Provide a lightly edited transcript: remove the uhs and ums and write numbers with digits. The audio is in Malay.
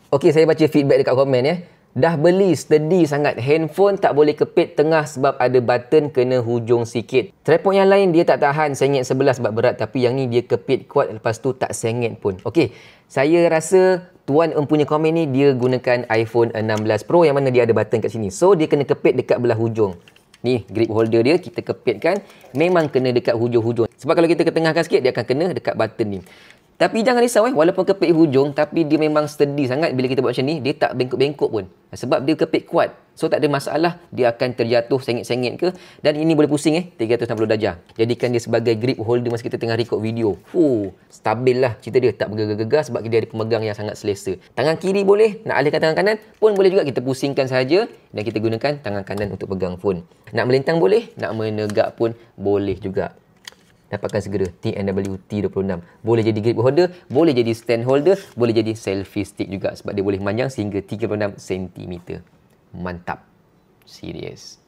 Okey, saya baca feedback dekat komen ya. Dah beli steady sangat. Handphone tak boleh kepit tengah sebab ada button kena hujung sikit. Tripod yang lain dia tak tahan sengit sebelah sebab berat. Tapi yang ni dia kepit kuat, lepas tu tak sengit pun. Okey, saya rasa tuan empunya komen ni dia gunakan iPhone 16 Pro yang mana dia ada button kat sini. So dia kena kepit dekat belah hujung. Ni grip holder dia, kita kepitkan memang kena dekat hujung-hujung. Sebab kalau kita ketengahkan sikit, dia akan kena dekat button ni. Tapi jangan risau walaupun kepit hujung, tapi dia memang steady sangat bila kita buat macam ni, dia tak bengkok-bengkok pun. Sebab dia kepit kuat. So tak ada masalah, dia akan terjatuh sengit-sengit ke. Dan ini boleh pusing 360 darjah. Jadikan dia sebagai grip holder masa kita tengah record video. Stabil lah cerita dia, tak bergegar-gegar sebab dia ada pemegang yang sangat selesa. Tangan kiri boleh, nak alihkan tangan kanan pun boleh juga, kita pusingkan saja dan kita gunakan tangan kanan untuk pegang phone. Nak melintang boleh, nak menegak pun boleh juga. Dapatkan segera TNW T26. Boleh jadi grip holder, boleh jadi stand holder, boleh jadi selfie stick juga sebab dia boleh panjang sehingga 36 cm. Mantap. Serius.